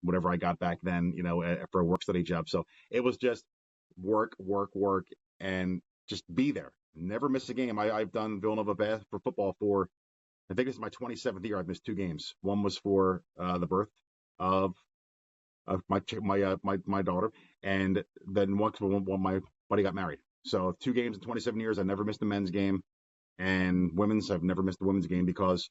whatever I got back then, for a work study job. So it was just work, work, work, and just be there. Never miss a game. I've done Villanova for football for, I think this is my 27th year. I've missed 2 games. One was for the birth of my daughter, and then once when my buddy got married. So 2 games in 27 years. I never missed a men's game, and women's. I've never missed a women's game because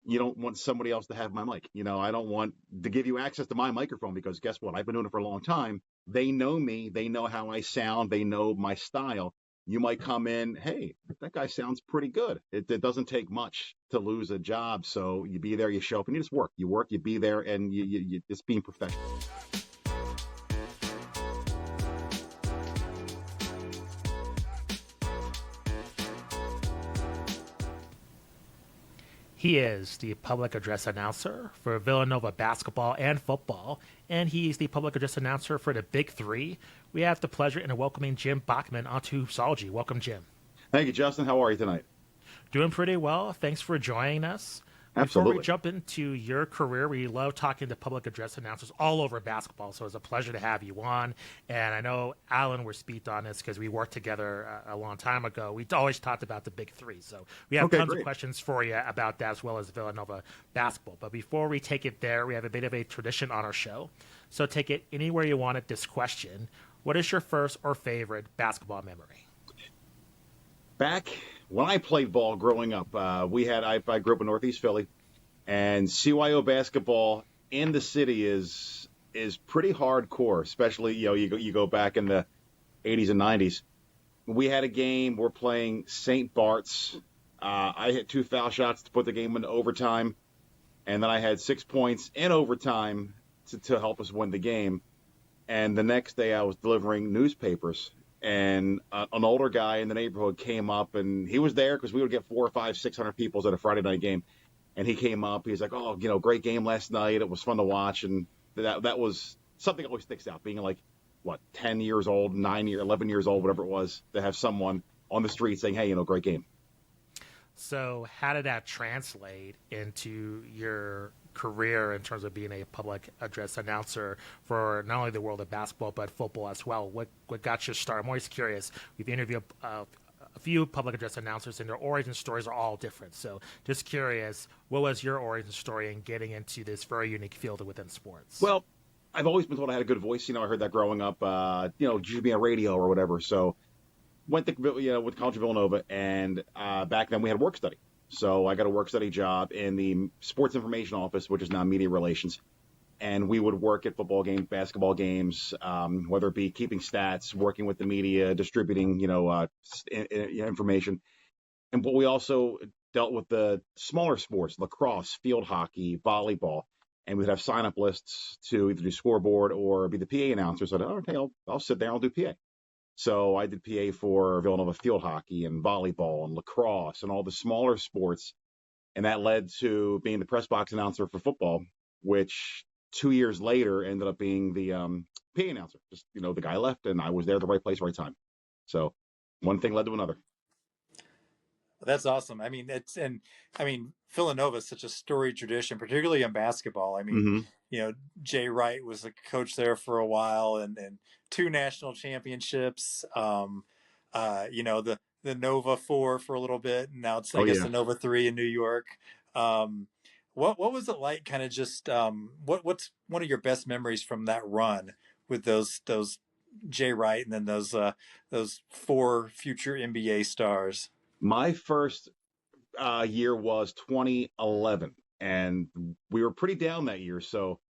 you don't want somebody else to have my mic. I don't want to give you access to my microphone because guess what? I've been doing it for a long time. They know me. They know how I sound. They know my style. You might come in, hey, that guy sounds pretty good. It doesn't take much to lose a job. So you be there, you show up, and you just work. You work, you be there, and you just being professional. He is the public address announcer for Villanova basketball and football, and he's the public address announcer for the Big 3. We have the pleasure in welcoming Jim Bachman onto Hoopsology. Welcome, Jim. Thank you, Justin. How are you tonight? Doing pretty well. Thanks for joining us. Absolutely. Before we jump into your career, we love talking to public address announcers all over basketball, so it's a pleasure to have you on. And I know Alan will speak on this because we worked together a long time ago. We always talked about the Big 3, so we have tons of questions for you about that as well as Villanova basketball. But before we take it there, we have a bit of a tradition on our show. So take it anywhere you want at this question. What is your first or favorite basketball memory? Back when I played ball growing up, I grew up in Northeast Philly, and CYO basketball in the city is pretty hardcore, especially you go back in the 80s and 90s. We had a game. We're playing St. Bart's. I hit 2 foul shots to put the game into overtime, and then I had 6 points in overtime to help us win the game. And the next day I was delivering newspapers. And an older guy in the neighborhood came up, and he was there because we would get 400 or 500, 600 people at a Friday night game. And he came up. He's like, "Oh, great game last night. It was fun to watch." And that was something that always sticks out. Being like, 10 years old, 11 years old, whatever it was, to have someone on the street saying, "Hey, great game." So how did that translate into your career in terms of being a public address announcer for not only the world of basketball but football as well? What got you started? I'm always curious. We've interviewed a few public address announcers, and their origin stories are all different. So just curious, what was your origin story in getting into this very unique field within sports? Well, I've always been told I had a good voice. I heard that growing up. You should be on radio or whatever. So went to with College of Villanova, and back then we had work study. So I got a work study job in the sports information office, which is now media relations. And we would work at football games, basketball games, whether it be keeping stats, working with the media, distributing, information. But we also dealt with the smaller sports, lacrosse, field hockey, volleyball. And we'd have sign-up lists to either do scoreboard or be the PA announcer. So okay, I'll sit there, I'll do PA. So I did PA for Villanova field hockey and volleyball and lacrosse and all the smaller sports. And that led to being the press box announcer for football, which 2 years later ended up being the PA announcer. Just, the guy left and I was there at the right place, right time. So one thing led to another. That's awesome. Villanova is such a storied tradition, particularly in basketball. Jay Wright was a coach there for a while and 2 national championships. The Nova 4 for a little bit. And now it's, the Nova 3 in New York. What was it like kind of just what's one of your best memories from that run with those Jay Wright and then those 4 future NBA stars? My first year was 2011, and we were pretty down that year. So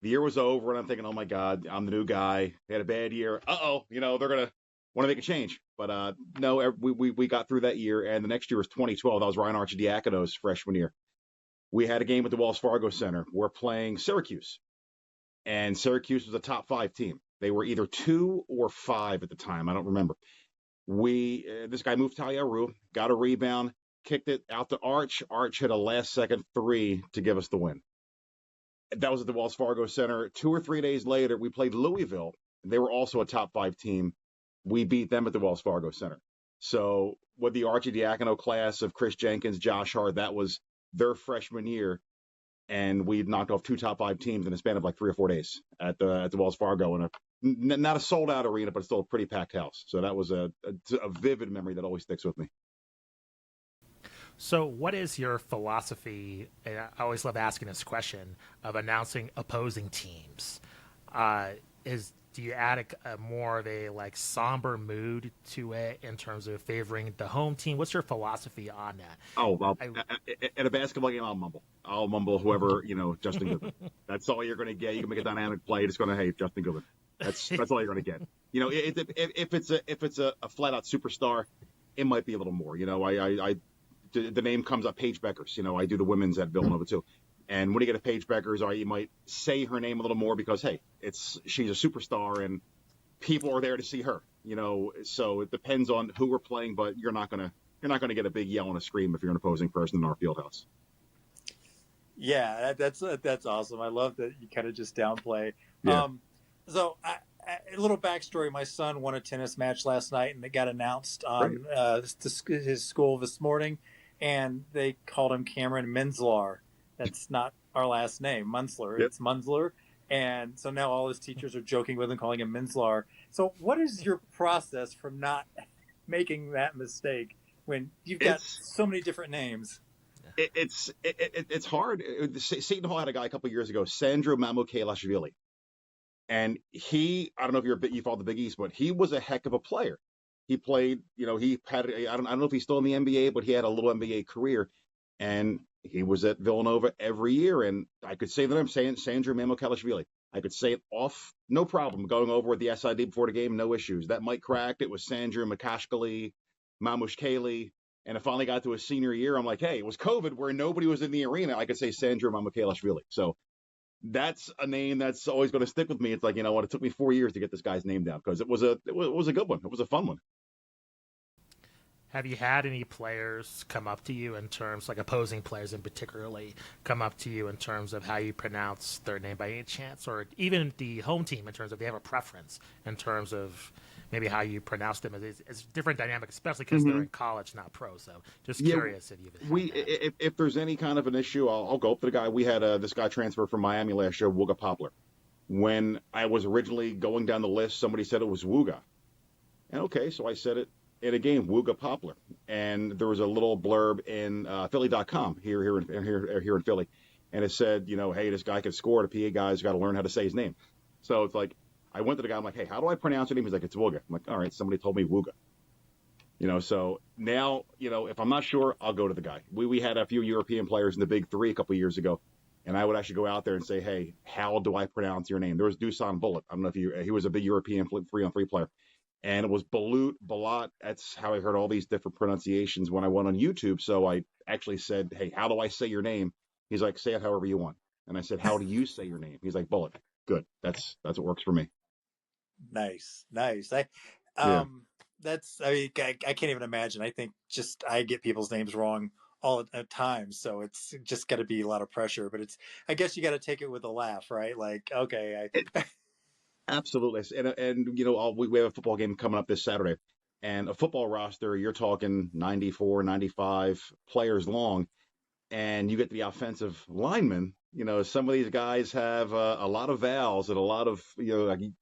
the year was over, and I'm thinking, oh, my God, I'm the new guy. They had a bad year. They're going to want to make a change. But no, we got through that year, and the next year was 2012. That was Ryan Arcidiacono's freshman year. We had a game at the Wells Fargo Center. We're playing Syracuse, and Syracuse was a top 5 team. They were either 2 or 5 at the time. I don't remember. This guy moved Talyaru, got a rebound, kicked it out to Arch. Arch hit a last-second 3 to give us the win. That was at the Wells Fargo Center. 2 or 3 days later, we played Louisville. They were also a top 5 team. We beat them at the Wells Fargo Center. So with the Arcidiacono class of Chris Jenkins, Josh Hart, that was their freshman year. and we knocked off 2 top 5 teams in a span of like 3 or 4 days at the Wells Fargo in not a sold out arena, but still a pretty packed house. So that was a vivid memory that always sticks with me. So, what is your philosophy? And I always love asking this question of announcing opposing teams. Do you add a more of a like somber mood to it in terms of favoring the home team? What's your philosophy on that? Oh, well, at a basketball game, I'll mumble. I'll mumble whoever, Justin Goodwin. That's all you're going to get. You can make a dynamic play. It's going to, hey, Justin Goodwin. That's all you're going to get. If it's a flat out superstar, it might be a little more. The name comes up, Paige Beckers. I do the women's at Villanova too. And when you get a Paige Beckers, you might say her name a little more because, hey, she's a superstar and people are there to see her. So it depends on who we're playing, but you're not gonna get a big yell and a scream if you're an opposing person in our field house. Yeah, that's awesome. I love that you kind of just downplay. Yeah. So a little backstory: my son won a tennis match last night, and it got announced on his school this morning, and they called him Cameron Menslar. That's not our last name, Munsler. Yep. It's Munsler. And so now all his teachers are joking with him, calling him Menslar. So what is your process from not making that mistake when you've got so many different names? It's hard. Seton Hall had a guy a couple of years ago, Sandro Mamukelashvili. And I don't know if you follow the Big East, but he was a heck of a player. He played, he had, I don't know if he's still in the NBA, but he had a little NBA career. And he was at Villanova every year, and I could say that I'm saying Sandro Mamukelashvili. I could say it off, no problem. Going over with the SID before the game, no issues. That mic cracked. It was Sandro Makashkali, Mamushkali, and it finally got to his senior year. I'm like, hey, it was COVID where nobody was in the arena. I could say Sandro Mamukelashvili. So that's a name that's always going to stick with me. It's like, it took me 4 years to get this guy's name down because it was a good one. It was a fun one. Have you had any players come up to you in terms, like opposing players in particularly, come up to you in terms of how you pronounce their name by any chance? Or even the home team in terms of they have a preference in terms of maybe how you pronounce them? It's different dynamic, especially because they're in college, not pro. So just curious if you've if there's any kind of an issue, I'll go up to the guy. We had this guy transfer from Miami last year, Wooga Poplar. When I was originally going down the list, somebody said it was Wooga. And okay, so I said it in a game, Wooga Poplar, and there was a little blurb in Philly.com here in Philly, and it said, hey, this guy can score. The PA guy's got to learn how to say his name. So it's like I went to the guy. I'm like, hey, how do I pronounce your name? He's like, it's Wooga. I'm like, all right, somebody told me Wooga. So now if I'm not sure, I'll go to the guy. We had a few European players in the Big Three a couple of years ago, and I would actually go out there and say, hey, how do I pronounce your name? There was Dusan Bullet. I don't know if he was a big European 3-on-3 player. And it was Balut. That's how I heard all these different pronunciations when I went on YouTube. So I actually said, hey, how do I say your name? He's like, say it however you want. And I said, how do you say your name? He's like, Bullet. Good. That's what works for me. Nice. I can't even imagine. I think I get people's names wrong all at times. So it's just got to be a lot of pressure. But I guess you got to take it with a laugh, right? Like, okay, Absolutely. And we have a football game coming up this Saturday, and a football roster, you're talking 94, 95 players long, and you get to the offensive linemen. Some of these guys have a lot of vowels and a lot of, in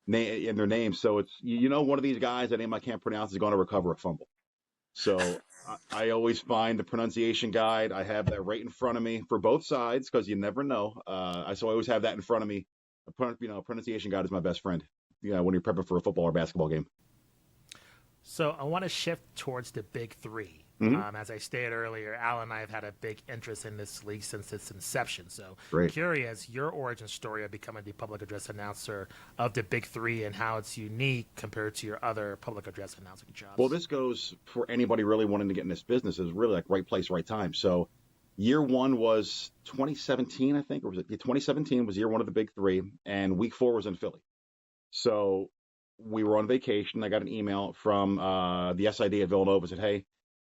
their names. So it's, one of these guys, a name I can't pronounce, is going to recover a fumble. So I always find the pronunciation guide. I have that right in front of me for both sides because you never know. So I always have that in front of me. A pronunciation guide is my best friend, when you're prepping for a football or basketball game. So I want to shift towards the Big Three. As I stated earlier, Al and I have had a big interest in this league since its inception. So curious, your origin story of becoming the public address announcer of the Big Three and how it's unique compared to your other public address announcing jobs. Well, this goes for anybody really wanting to get in this business. Is really like right place, right time. So year one was 2017, I think, or was it 2017 was year one of the Big Three, and week 4 was in Philly. So we were on vacation. I got an email from the SID at Villanova said, hey,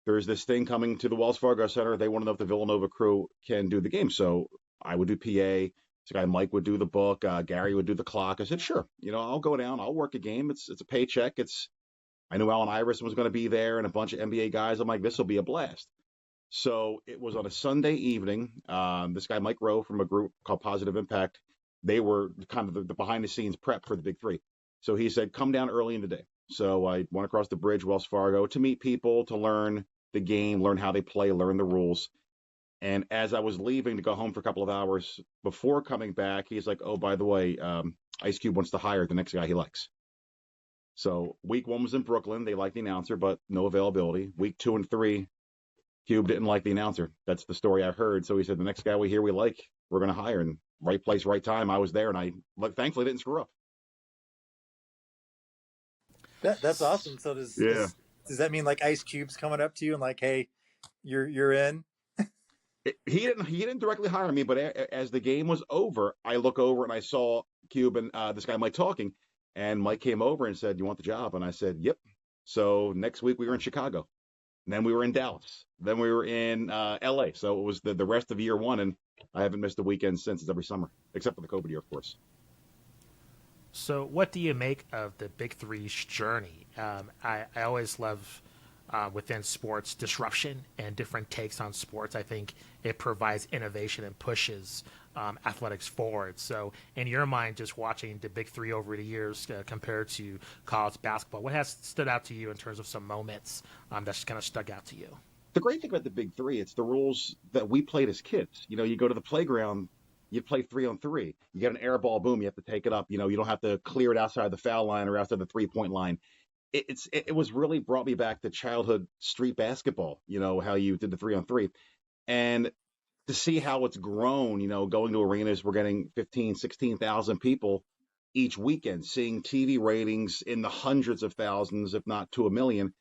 there's this thing coming to the Wells Fargo Center. They want to know if the Villanova crew can do the game. So I would do PA. This guy Mike would do the book. Gary would do the clock. I said, sure. I'll go down. I'll work a game. It's a paycheck. I knew Allen Iverson was going to be there and a bunch of NBA guys. I'm like, this will be a blast. So it was on a Sunday evening. This guy, Mike Rowe, from a group called Positive Impact, they were kind of the behind the scenes prep for the Big Three. So he said, come down early in the day. So I went across the bridge, Wells Fargo, to meet people, to learn the game, learn how they play, learn the rules. And as I was leaving to go home for a couple of hours before coming back, he's like, oh, by the way, Ice Cube wants to hire the next guy he likes. So week 1 was in Brooklyn. They liked the announcer, but no availability. Week 2 and 3, Cube didn't like the announcer. That's the story I heard. So he said, the next guy we hear we like, we're going to hire. And right place, right time. I was there, and I thankfully didn't screw up. That's awesome. So does that mean like Ice Cube's coming up to you and like, hey, you're in? He didn't directly hire me, but as the game was over, I look over and I saw Cube and this guy Mike talking, and Mike came over and said, "You want the job?" And I said, "Yep." So next week we were in Chicago, and then we were in Dallas, then we were in L.A. So it was the rest of year 1, and I haven't missed a weekend since. It's every summer, except for the COVID year, of course. So what do you make of the Big Three's journey? I always love within sports disruption and different takes on sports. I think it provides innovation and pushes athletics forward. So in your mind, just watching the Big Three over the years compared to college basketball, what has stood out to you in terms of some moments that's kind of stuck out to you? The great thing about the Big Three, it's the rules that we played as kids. You go to the playground, you play 3-on-3. You get an air ball, boom, you have to take it up. You don't have to clear it outside the foul line or outside the 3-point line. It was really brought me back to childhood street basketball, how you did the 3-on-3. And to see how it's grown, going to arenas, we're getting 15, 16,000 people each weekend, seeing TV ratings in the hundreds of thousands, if not to a million,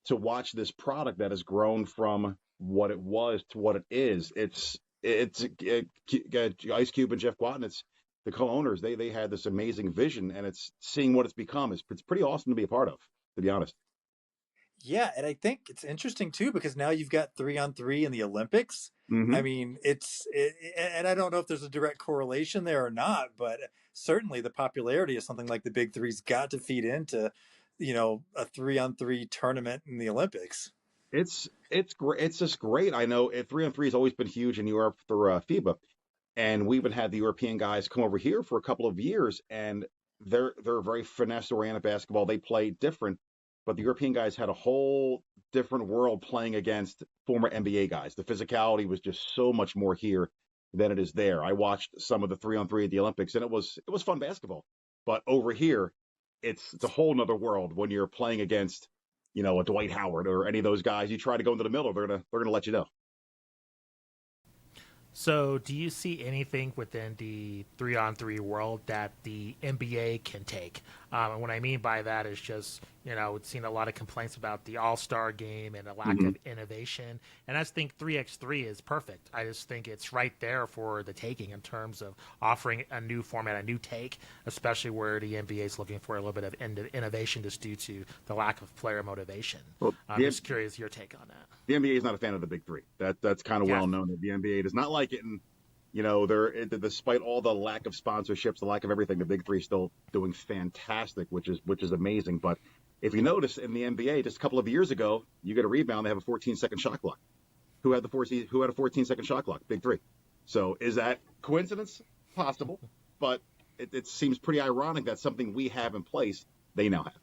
to watch this product that has grown from what it was to what it is. It's Ice Cube and Jeff Gwatnitz, the co-owners, they had this amazing vision, and it's seeing what it's become. It's pretty awesome to be a part of, to be honest. Yeah, and I think it's interesting too because now you've got 3-on-3 in the Olympics. Mm-hmm. I mean, and I don't know if there's a direct correlation there or not, but certainly the popularity of something like the Big Three's got to feed into, a 3-on-3 tournament in the Olympics. It's great. It's just great. I know 3-on-3 has always been huge in Europe for FIBA, and we even had the European guys come over here for a couple of years, and they're very finesse-oriented basketball. They play different, but the European guys had a whole different world playing against former NBA guys. The physicality was just so much more here than it is there. I watched some of the 3-on-3 at the Olympics, and it was fun basketball. But over here, it's a whole nother world when you're playing against, a Dwight Howard or any of those guys. You try to go into the middle, they're gonna let you know. So do you see anything within the 3-on-3 world that the NBA can take? And what I mean by that is just, we've seen a lot of complaints about the All-Star game and a lack of innovation. And I just think 3x3 is perfect. I just think it's right there for the taking in terms of offering a new format, a new take, especially where the NBA is looking for a little bit of innovation just due to the lack of player motivation. Well, I'm just curious your take on that. The NBA is not a fan of the Big Three. That's kind of well known that the NBA does not like it. And, despite all the lack of sponsorships, the lack of everything, the Big Three is still doing fantastic, which is amazing. But if you notice in the NBA, just a couple of years ago, you get a rebound, they have a 14-second shot clock. Who had a 14-second shot clock? Big Three. So is that coincidence? Possible. But it seems pretty ironic that something we have in place, they now have.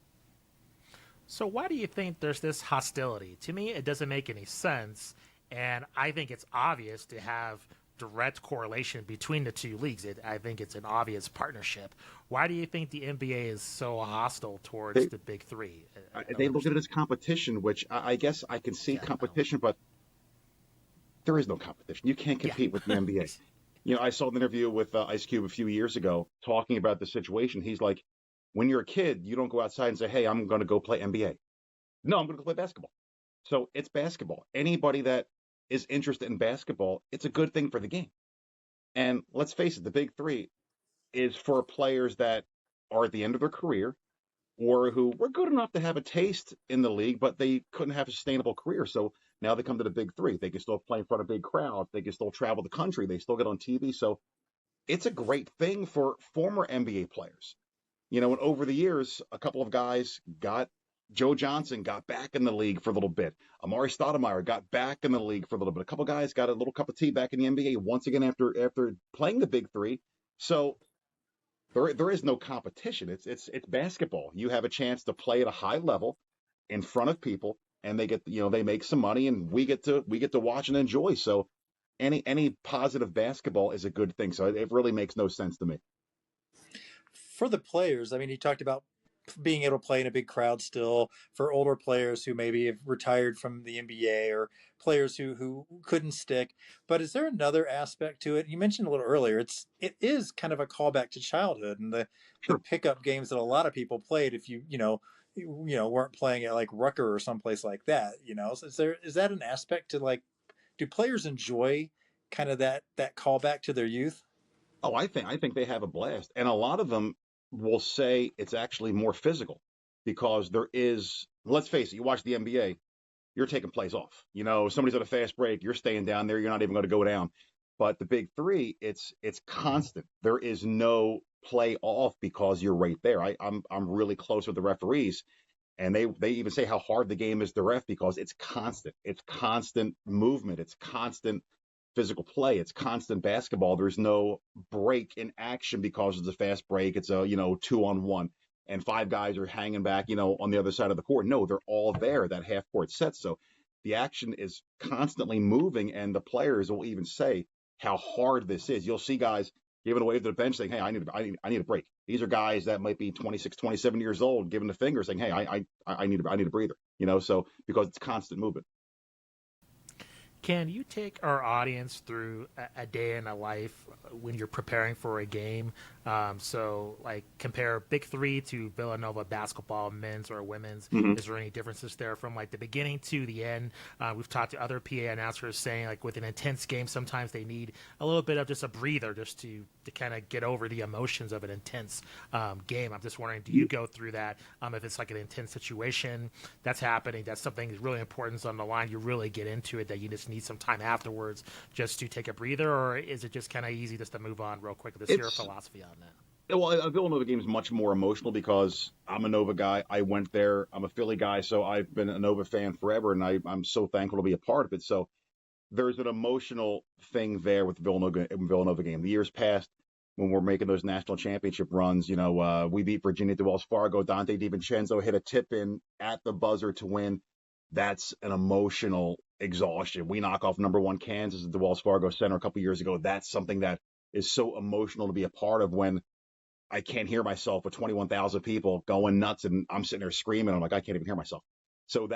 So why do you think there's this hostility? To me, it doesn't make any sense. And I think it's obvious to have direct correlation between the two leagues. I think it's an obvious partnership. Why do you think the NBA is so hostile towards the Big Three? They look at it as competition, which I guess I can see competition, but there is no competition. You can't compete with the NBA. I saw an interview with Ice Cube a few years ago talking about the situation. He's like, when you're a kid, you don't go outside and say, hey, I'm going to go play NBA. No, I'm going to go play basketball. So it's basketball. Anybody that is interested in basketball, it's a good thing for the game. And let's face it, the Big Three is for players that are at the end of their career or who were good enough to have a taste in the league, but they couldn't have a sustainable career. So now they come to the Big Three. They can still play in front of big crowds. They can still travel the country. They still get on TV. So it's a great thing for former NBA players. And over the years, a couple of guys got Joe Johnson got back in the league for a little bit. Amari Stoudemire got back in the league for a little bit. A couple guys got a little cup of tea back in the NBA once again after playing the big three. So there is no competition. It's basketball. You have a chance to play at a high level in front of people, and they make some money, and we get to watch and enjoy. So any positive basketball is a good thing. So it really makes no sense to me. For the players, I mean, you talked about being able to play in a big crowd still for older players who maybe have retired from the NBA or players who couldn't stick. But is there another aspect to it? You mentioned a little earlier, it is kind of a callback to childhood and the Sure. pickup games that a lot of people played if you weren't playing at like Rucker or someplace like that, So is that an aspect to like, do players enjoy kind of that callback to their youth? Oh, I think they have a blast, and a lot of them will say it's actually more physical because there is. Let's face it, you watch the NBA, you're taking plays off. Somebody's at a fast break, you're staying down there, you're not even going to go down. But the big three, it's constant. There is no play off because you're right there. I'm really close with the referees, and they even say how hard the game is to ref because it's constant. It's constant movement. It's constant physical play. It's constant basketball. There's no break in action because it's a fast break. It's a 2-on-1 and five guys are hanging back on the other side of the court. No, they're all there, that half court set. So the action is constantly moving, and the players will even say how hard this is. You'll see guys giving a wave to the bench saying, hey, I need a break. These are guys that might be 26, 27 years old giving the finger saying, hey, I need a breather, so because it's constant movement. Can you take our audience through a day in a life when you're preparing for a game? So, like, compare Big Three to Villanova basketball, men's or women's. Mm-hmm. Is there any differences there from like the beginning to the end? We've talked to other PA announcers saying like with an intense game, sometimes they need a little bit of just a breather just to kind of get over the emotions of an intense game. I'm just wondering, do you go through that? If it's like an intense situation that's happening, that's something that's really important on the line, you really get into it, that you just need some time afterwards just to take a breather, or is it just kind of easy just to move on real quick? This your philosophy on that? Well, a Villanova game is much more emotional because I'm a Nova guy. I went there. I'm a Philly guy, so I've been a Nova fan forever, and I'm so thankful to be a part of it. So there's an emotional thing there with the Villanova game. The years past, when we're making those national championship runs, we beat Virginia at the Wells Fargo. Dante DiVincenzo hit a tip in at the buzzer to win. That's an emotional exhaustion. We knock off number one Kansas at the Wells Fargo Center a couple years ago. That's something that is so emotional to be a part of when I can't hear myself with 21,000 people going nuts and I'm sitting there screaming. I'm like, I can't even hear myself. So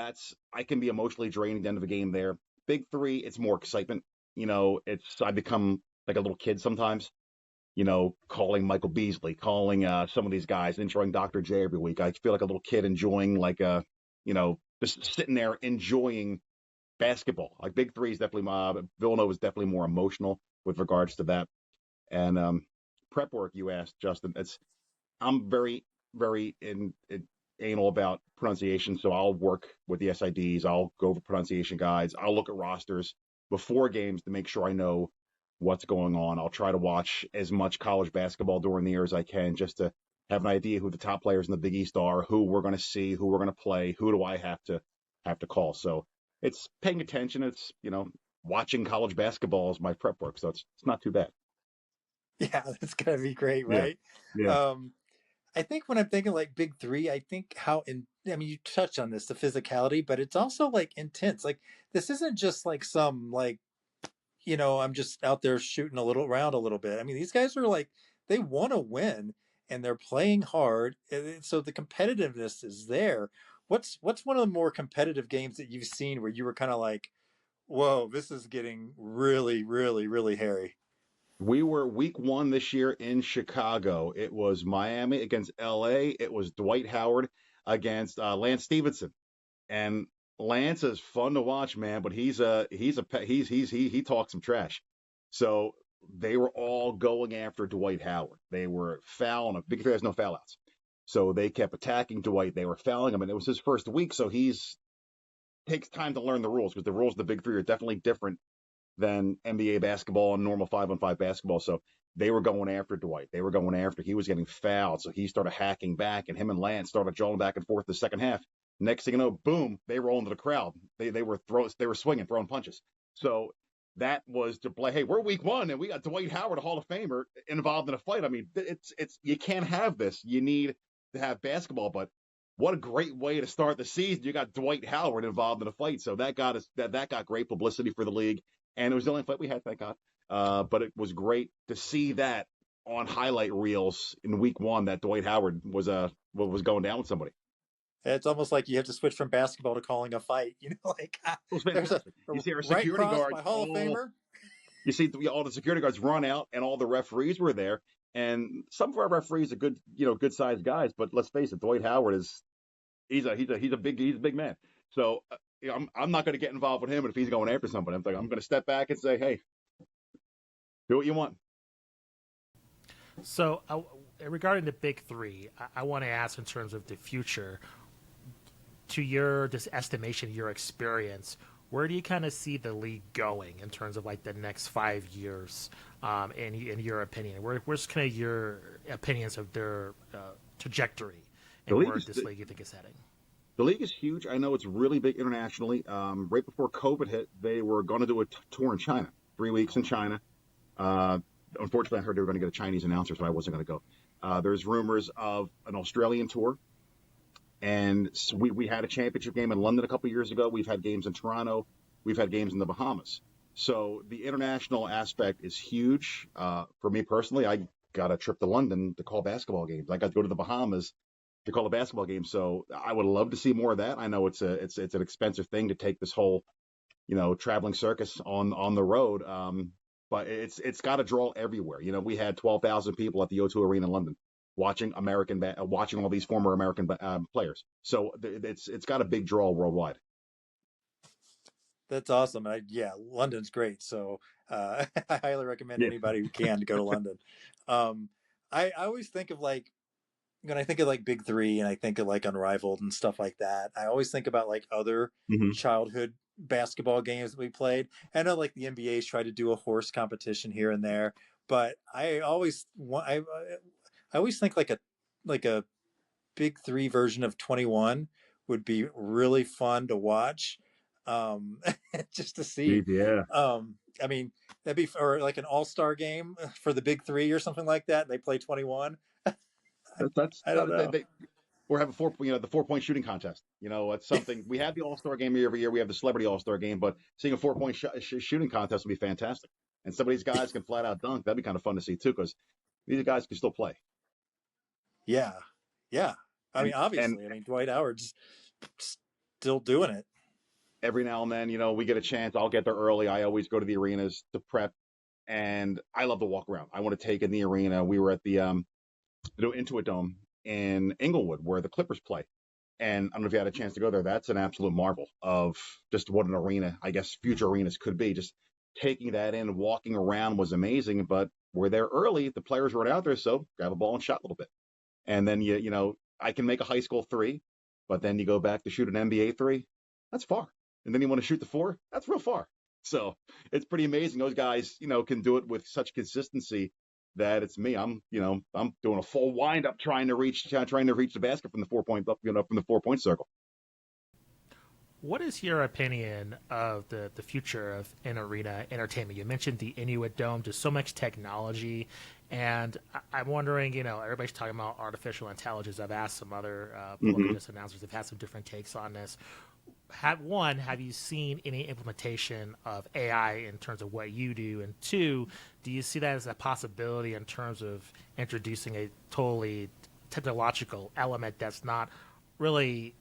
I can be emotionally drained at the end of the game there. Big Three, it's more excitement. I become like a little kid sometimes, calling Michael Beasley, calling some of these guys, enjoying Dr. J every week. I feel like a little kid enjoying just sitting there enjoying basketball. Like Big Three is definitely Villanova is definitely more emotional with regards to that. And prep work, you asked, Justin. I'm very, very anal about pronunciation, so I'll work with the SIDs. I'll go over pronunciation guides. I'll look at rosters before games to make sure I know what's going on. I'll try to watch as much college basketball during the year as I can just to have an idea who the top players in the Big East are, who we're going to see, who we're going to play, who do I have to call. So it's paying attention. It's watching college basketball is my prep work, so it's not too bad. Yeah, that's gonna be great, right? Yeah. I think when I'm thinking like Big Three, I think I mean, you touched on this, the physicality, but it's also like intense. Like this isn't just like some like, I'm just out there shooting around a little bit. I mean, these guys are like, they want to win and they're playing hard. And so the competitiveness is there. What's one of the more competitive games that you've seen where you were kind of like, whoa, this is getting really, really, really hairy? We were week 1 this year in Chicago. It was Miami against LA. It was Dwight Howard against Lance Stevenson. And Lance is fun to watch, man, but he talks some trash. So they were all going after Dwight Howard. They were fouling him. Big Three has no foul outs. So they kept attacking Dwight. They were fouling him, and it was his first week, so takes time to learn the rules because the rules of the Big Three are definitely different than NBA basketball and normal 5-on-5 basketball. So they were going after Dwight. He was getting fouled. So he started hacking back, and him and Lance started jawing back and forth the second half. Next thing you know, boom, they roll into the crowd. They were swinging, throwing punches. So that was to play. Hey, we're week 1, and we got Dwight Howard, a Hall of Famer, involved in a fight. I mean, it's you can't have this. You need to have basketball, but what a great way to start the season. You got Dwight Howard involved in a fight, so that got us that got great publicity for the league, and it was the only fight we had, thank God. But it was great to see that on highlight reels in week 1 that Dwight Howard was going down with somebody. It's almost like you have to switch from basketball to calling a fight. Like there's you see our security guards, my Hall of Famer. You see all the security guards run out, and all the referees were there. And some of our referees are good sized guys, but let's face it, Dwight Howard he's a big man. So I'm not going to get involved with him. But if he's going after somebody, I'm going to step back and say, hey, do what you want. So regarding the Big Three, I want to ask in terms of the future, to your estimation, your experience, where do you kind of see the league going in terms of like the next 5 years, in your opinion? Where's kind of your opinions of their trajectory and where this league you think is heading? The league is huge. I know it's really big internationally. Right before COVID hit, they were going to do a tour in China, 3 weeks in China. Unfortunately, I heard they were going to get a Chinese announcer, so I wasn't going to go. There's rumors of an Australian tour. And so we had a championship game in London a couple of years ago. We've had games in Toronto. We've had games in the Bahamas. So the international aspect is huge. For me personally, I got a trip to London to call basketball games. I got to go to the Bahamas to call a basketball game. So I would love to see more of that. I know it's an expensive thing to take this whole, traveling circus on the road. But it's got to draw everywhere. We had 12,000 people at the O2 Arena in London watching watching all these former American players. So it's got a big draw worldwide. That's awesome. London's great. So I highly recommend anybody who can to go to London. I always think of like, when I think of like Big Three and I think of like Unrivaled and stuff like that, I always think about like other childhood basketball games that we played. I know like the NBA's tried to do a horse competition here and there, but I always think like a Big Three version of 21 would be really fun to watch, just to see. Yeah. I mean, that'd be or like an all-star game for the Big Three or something like that. And they play 21. I don't know. Or have the 4-point shooting contest. It's something. We have the All-Star game every year. We have the Celebrity All-Star game, but seeing a 4-point shooting contest would be fantastic. And some of these guys can flat out dunk. That'd be kind of fun to see too, because these guys can still play. Yeah. I mean, obviously, Dwight Howard's still doing it. Every now and then, we get a chance. I'll get there early. I always go to the arenas to prep, and I love to walk around. I want to take in the arena. We were at the Intuit Dome in Inglewood, where the Clippers play. And I don't know if you had a chance to go there. That's an absolute marvel of just what an arena, I guess, future arenas could be. Just taking that in, walking around was amazing. But we're there early. The players were out there, so grab a ball and shot a little bit. And then, I can make a high school 3, but then you go back to shoot an NBA 3. That's far. And then you want to shoot the 4. That's real far. So it's pretty amazing. Those guys, can do it with such consistency that it's me. I'm doing a full wind up trying to reach the basket from the 4-point from the 4-point circle. What is your opinion of the future of in-arena entertainment? You mentioned the Inuit Dome. There's so much technology, and I'm wondering, everybody's talking about artificial intelligence. I've asked some other public announcers. They've had some different takes on this. Have you seen any implementation of AI in terms of what you do? And 2, do you see that as a possibility in terms of introducing a totally technological element that's not really,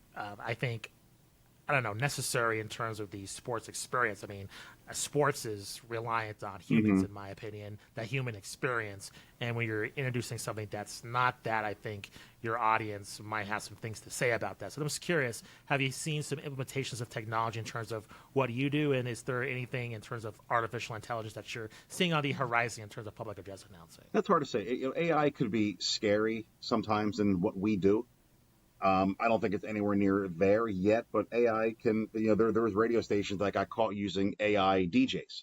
necessary in terms of the sports experience? I mean, sports is reliant on humans, in my opinion, that human experience. And when you're introducing something that's not that, I think your audience might have some things to say about that. So I'm just curious, have you seen some implementations of technology in terms of what you do? And is there anything in terms of artificial intelligence that you're seeing on the horizon in terms of public address announcing? That's hard to say. AI could be scary sometimes in what we do. I don't think it's anywhere near there yet, but AI can, there was radio stations that got caught using AI DJs,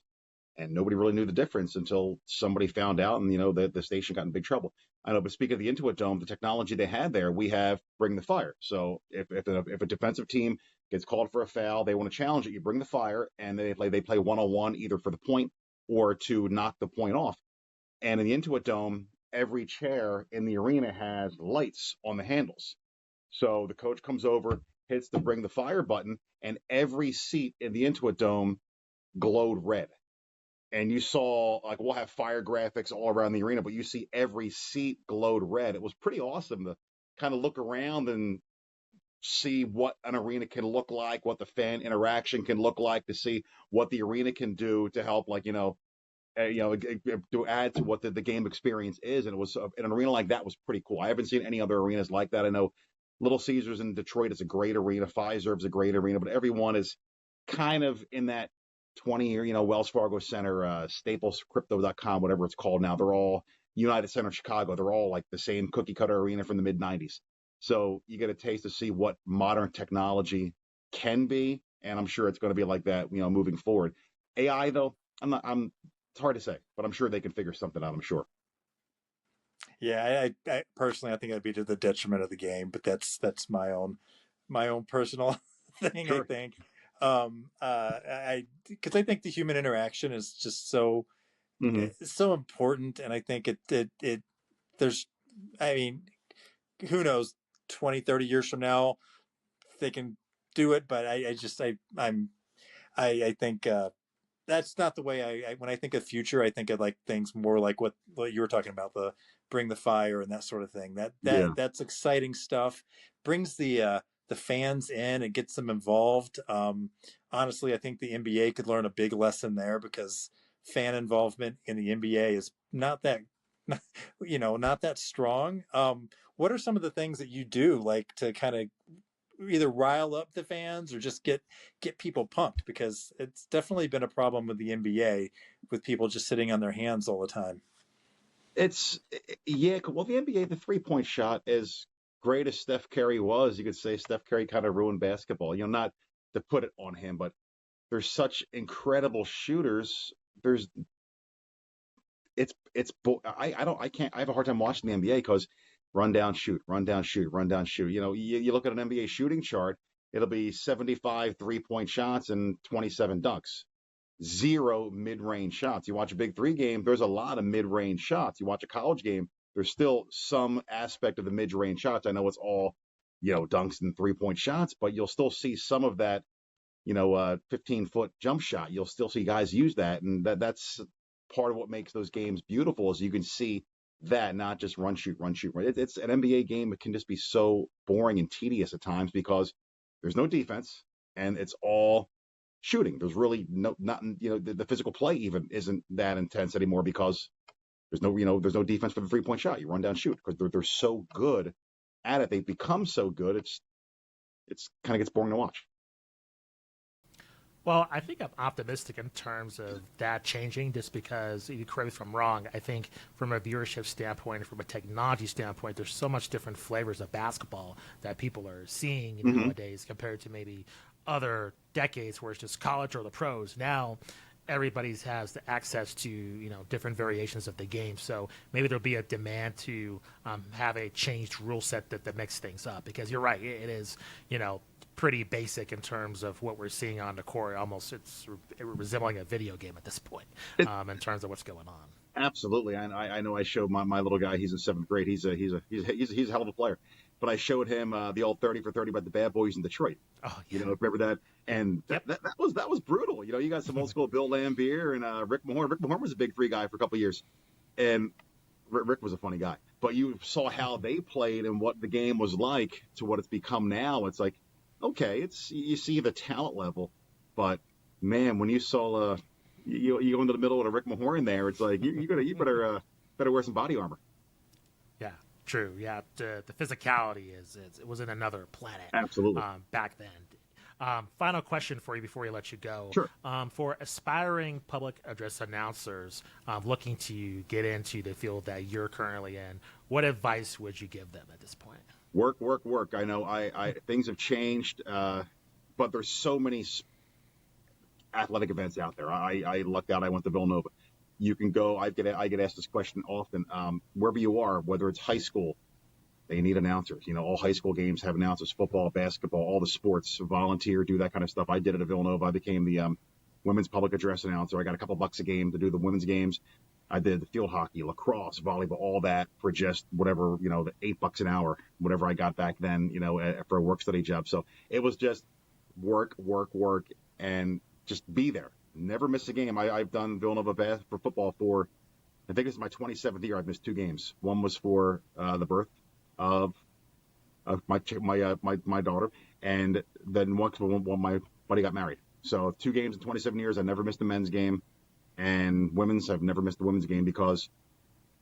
and nobody really knew the difference until somebody found out, and, the station got in big trouble. I know, but speaking of the Intuit Dome, the technology they had there, we have Bring the Fire. So if a defensive team gets called for a foul, they want to challenge it, you bring the fire, and they play one-on-one either for the point or to knock the point off. And in the Intuit Dome, every chair in the arena has lights on the handles. So the coach comes over, hits the Bring the Fire button, and every seat in the Intuit Dome glowed red. And you saw, like, we'll have fire graphics all around the arena, but you see every seat glowed red. It was pretty awesome to kind of look around and see what an arena can look like, what the fan interaction can look like, to see what the arena can do to help, like, to add to what the game experience is. And it was an arena like that was pretty cool. I haven't seen any other arenas like that. I know Little Caesars in Detroit is a great arena. Fiserv's a great arena, but everyone is kind of in that 20-year, Wells Fargo Center, Staples, Crypto.com, whatever it's called now. They're all United Center Chicago. They're all like the same cookie cutter arena from the mid 90s. So you get a taste to see what modern technology can be. And I'm sure it's going to be like that, moving forward. AI though, it's hard to say, but I'm sure they can figure something out. I'm sure. Yeah, I personally, I think it'd be to the detriment of the game, but that's my own personal thing. Sure. I think, because I think the human interaction is just so so important, and I think it there's, I mean, who knows, 20, 30 years from now they can do it, but I think that's not the way I when I think of future, I think of like things more like what you were talking about, the Bring the Fire and that sort of thing. That's exciting stuff. Brings the fans in and gets them involved. Honestly, I think the NBA could learn a big lesson there, because fan involvement in the NBA is not that not that strong. What are some of the things that you do, like, to kind of either rile up the fans or just get people pumped? Because it's definitely been a problem with the NBA, with people just sitting on their hands all the time. Well, the NBA, the 3-point shot, as great as Steph Curry was, you could say Steph Curry kind of ruined basketball. Not to put it on him, but there's such incredible shooters. I have a hard time watching the NBA because run down, shoot, run down, shoot, run down, shoot. You look at an NBA shooting chart, it'll be 75 3-point shots and 27 dunks. 0 mid-range shots. You watch a Big 3 game, there's a lot of mid-range shots. You watch a college game, there's still some aspect of the mid-range shots. I know it's all, dunks and 3-point shots, but you'll still see some of that, 15-foot jump shot. You'll still see guys use that, and that's part of what makes those games beautiful, is you can see that, not just run, shoot, run, shoot. Right? It's an NBA game. It can just be so boring and tedious at times because there's no defense and it's all shooting. There's really the physical play even isn't that intense anymore because there's no defense for the 3-point shot. You run down, shoot, because they're so good at it. They've become so good. It's kind of gets boring to watch. Well, I think I'm optimistic in terms of that changing, just because, you correct me if I'm wrong, I think from a viewership standpoint and from a technology standpoint, there's so much different flavors of basketball that people are seeing nowadays compared to maybe other decades where it's just college or the pros. Now everybody has the access to different variations of the game, so maybe there'll be a demand to have a changed rule set that mix things up, because you're right, it is pretty basic in terms of what we're seeing on the court. Almost it's resembling a video game at this point in terms of what's going on. Absolutely. I know I showed my little guy, he's in 7th grade, he's a hell of a player, but I showed him the old 30 for 30 by the Bad Boys in Detroit. Oh, yeah. Remember that? And that was brutal. You got some old school Bill Laimbeer and Rick Mahorn. Rick Mahorn was a Big 3 guy for a couple of years, and Rick was a funny guy. But you saw how they played and what the game was like to what it's become now. It's like, okay, you see the talent level, but man, when you saw you go into the middle of a Rick Mahorn there, it's like you better wear some body armor. Yeah, true. Yeah, the physicality it was in another planet. Absolutely. Back then. Final question for you before we let you go. Sure. For aspiring public address announcers looking to get into the field that you're currently in, what advice would you give them at this point? Work. I know things have changed, but there's so many athletic events out there. I lucked out. I went to Villanova. You can go. I get asked this question often. Wherever you are, whether it's high school, they need announcers. All high school games have announcers. Football, basketball, all the sports. Volunteer, do that kind of stuff. I did it at Villanova. I became the women's public address announcer. I got a couple bucks a game to do the women's games. I did the field hockey, lacrosse, volleyball, all that for just whatever, the $8 an hour, whatever I got back then, for a work study job. So it was just work, and just be there. Never miss a game. I've done Villanova for football for, I think this is my 27th year. I've missed 2 games. One was for the birth of my daughter, and then one when my buddy got married. So 2 games in 27 years. I never missed a men's game, and women's. I've never missed a women's game because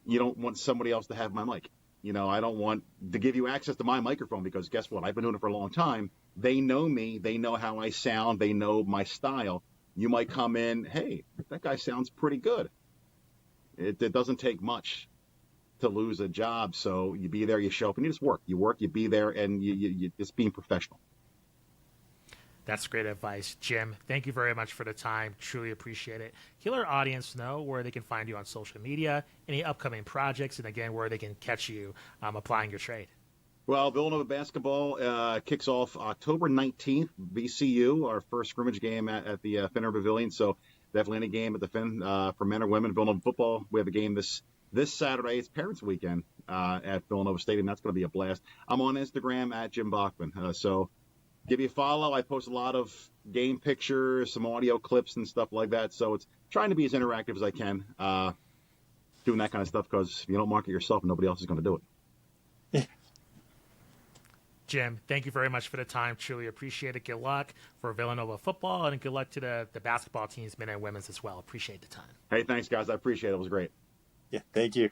you don't want somebody else to have my mic. I don't want to give you access to my microphone because guess what? I've been doing it for a long time. They know me. They know how I sound. They know my style. You might come in, hey, that guy sounds pretty good. It doesn't take much to lose a job. So you be there, you show up, and you just work. You work, you be there, and you just being professional. That's great advice, Jim. Thank you very much for the time. Truly appreciate it. Can our audience know where they can find you on social media, any upcoming projects, and again, where they can catch you applying your trade? Well, Villanova basketball kicks off October 19th, VCU, our first scrimmage game at the Fenner Pavilion. So definitely any game at the Finn for men or women. Villanova football, we have a game this Saturday. It's Parents Weekend at Villanova Stadium. That's going to be a blast. I'm on Instagram at Jim Bachman. So give you a follow. I post a lot of game pictures, some audio clips and stuff like that. So it's trying to be as interactive as I can doing that kind of stuff because if you don't market yourself, nobody else is going to do it. Jim, thank you very much for the time. Truly appreciate it. Good luck for Villanova football, and good luck to the basketball teams, men and women's as well. Appreciate the time. Hey, thanks, guys. I appreciate it. It was great. Yeah, thank you.